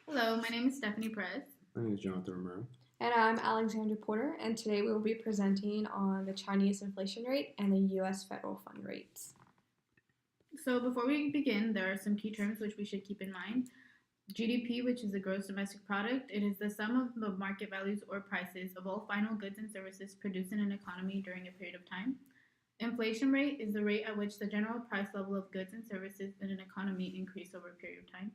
Hello, my name is Stephanie Perez. My name is Jonathan Romero. And I'm Alexandra Porter, and today we will be presenting on the Chinese inflation rate and the U.S. federal fund rates. So, before we begin, there are some key terms which we should keep in mind. GDP, which is the gross domestic product, it is the sum of the market values or prices of all final goods and services produced in an economy during a period of time. Inflation rate is the rate at which the general price level of goods and services in an economy increase over a period of time.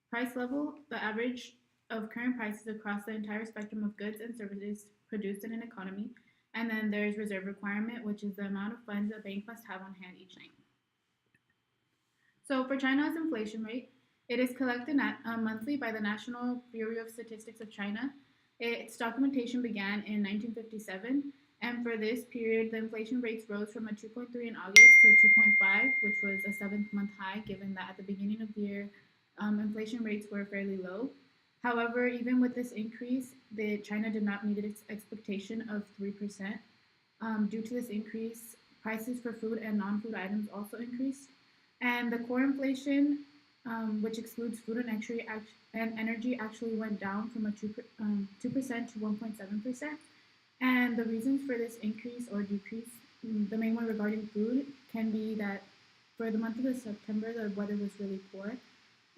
Price level, the average of current prices across the entire spectrum of goods and services produced in an economy. And then there's reserve requirement, which is the amount of funds a bank must have on hand each night. So for China's inflation rate, it is collected monthly by the National Bureau of Statistics of China. Its documentation began in 1957, and for this period, the inflation rates rose from a 2.3 in August to a 2.5, which was a 7th month high, given that at the beginning of the year, inflation rates were fairly low. However, even with this increase, China did not meet its expectation of 3%. Due to this increase, prices for food and non-food items also increased. And the core inflation, which excludes food and energy, actually went down from a 2% to 1.7%. And the reasons for this increase or decrease, the main one regarding food, can be that for the month of September, the weather was really poor.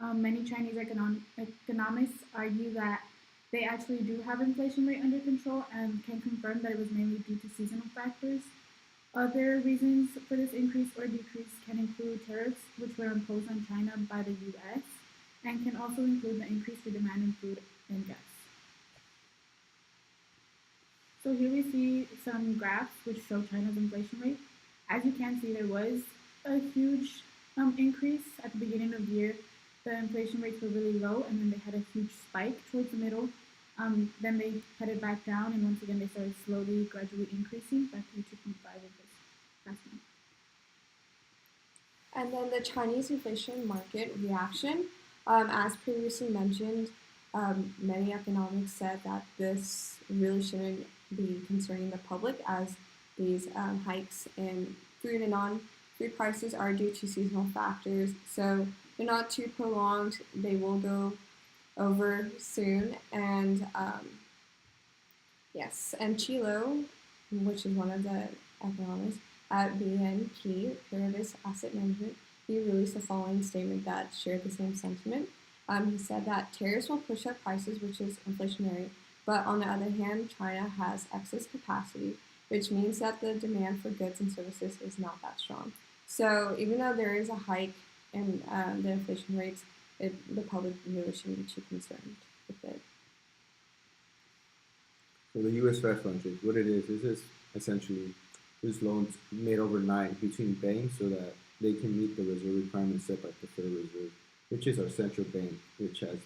Many Chinese economists argue that they actually do have inflation rate under control and can confirm that it was mainly due to seasonal factors. Other reasons for this increase or decrease can include tariffs, which were imposed on China by the US, and can also include the increase for demand in food and gas. So here we see some graphs which show China's inflation rate. As you can see, there was a huge increase at the beginning of the year. The inflation rates were really low, and then they had a huge spike towards the middle. Then they headed back down, and once again they started slowly, gradually increasing back to the 2.5 of this past month. And then the Chinese inflation market reaction. As previously mentioned, many economics said that this really shouldn't be concerning the public, as these hikes in food and non-food prices are due to seasonal factors. So they're not too prolonged. They will go over soon. And yes, and Chilo, which is one of the economists at BNP Paribas Asset Management, he released the following statement that shared the same sentiment. He said that tariffs will push up prices, which is inflationary, but on the other hand, China has excess capacity, which means that the demand for goods and services is not that strong. So even though there is a hike in the inflation rates, the public really shouldn't be too concerned with it. So the U.S. Fed funds rate, what it is essentially these loans made overnight between banks so that they can meet the reserve requirements set by the Federal Reserve, which is our central bank, which has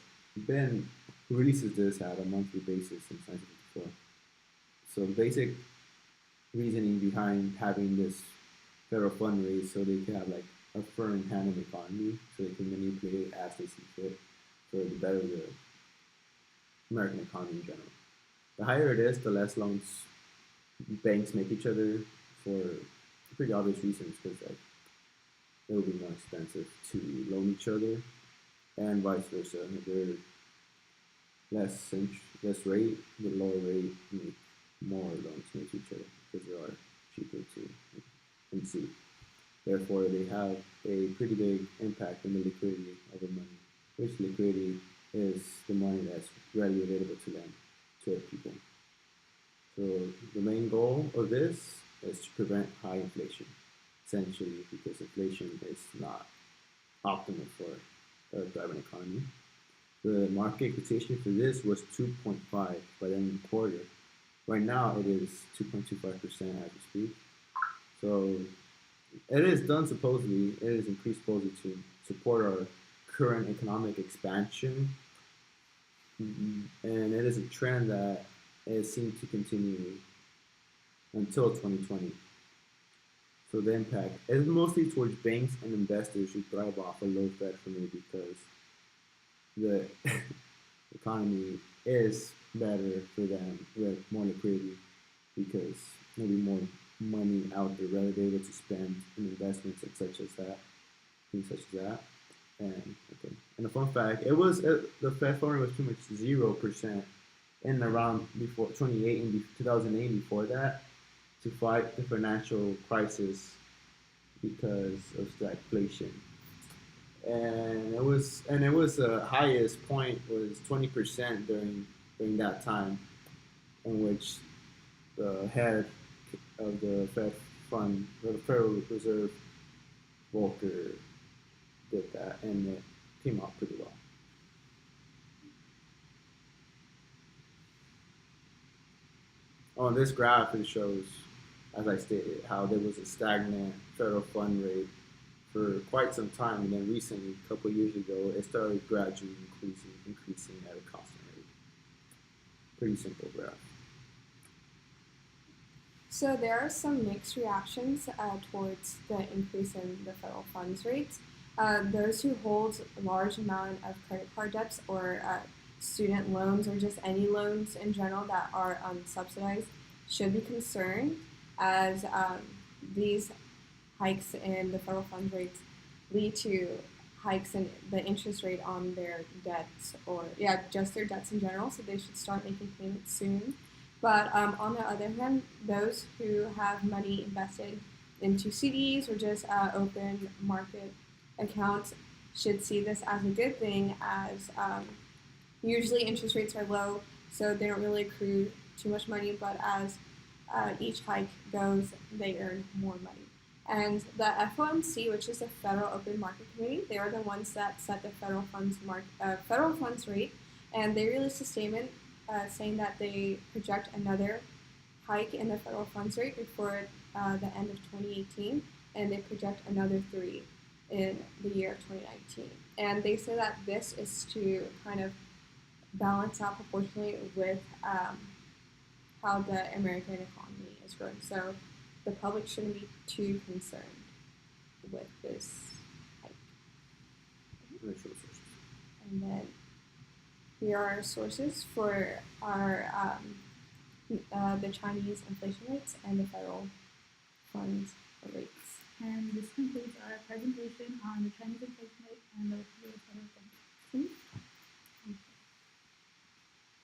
been releases this at a monthly basis since 1954. So the basic reasoning behind having this federal fund rate so they can have like a firm hand in the economy, so they can manipulate it as they see fit for the better of the American economy in general. The higher it is, the less loans banks make each other for pretty obvious reasons, because like it will be more expensive to loan each other, and vice versa. If they're less rate, the lower rate make more loans to each other because they are cheaper to receive. Therefore, they have a pretty big impact on the liquidity of the money, which liquidity is the money that's readily available to them, to people. So the main goal of this is to prevent high inflation, essentially, because inflation is not optimal for a thriving economy. The market expectation for this was 2.5 by the end of the quarter. Right now, it is 2.25% as we speak. So it is done supposedly, it is increased supposedly to support our current economic expansion, and it is a trend that is seen to continue until 2020. So the impact is mostly towards banks and investors who thrive off a low Fed for me, because the economy is better for them with more liquidity, because there'll be more money out there rather they're able to spend in investments and such as that, things such as that. And okay, and a fun fact, the Fed fund rate was pretty much 0% in around before 2008 and 2008. Before that, to fight the financial crisis because of stagflation, and it was the highest point was 20% during that time, in which the head of the the Federal Reserve, Volcker, did that, and it came out pretty well. On this graph, it shows, as I stated, how there was a stagnant federal fund rate for quite some time, and then recently, a couple of years ago, it started gradually increasing at a constant rate. Pretty simple graph. So there are some mixed reactions towards the increase in the federal funds rates. Those who hold a large amount of credit card debts or student loans or just any loans in general that are unsubsidized should be concerned, as these hikes in the federal funds rates lead to hikes in the interest rate on their debts, or just their debts in general. So they should start making payments soon. But on the other hand, those who have money invested into CDs or just open market accounts should see this as a good thing, as usually interest rates are low, so they don't really accrue too much money, but as each hike goes, they earn more money. And the FOMC, which is the Federal Open Market Committee, they are the ones that set the federal funds rate, and they released a statement saying that they project another hike in the federal funds rate before the end of 2018, and they project another 3 in the year of 2019. And they say that this is to kind of balance out proportionally with how the American economy is growing. So the public shouldn't be too concerned with this hike. And then here are our sources for our the Chinese inflation rates and the federal funds rates. And this concludes our presentation on the Chinese inflation rate and the US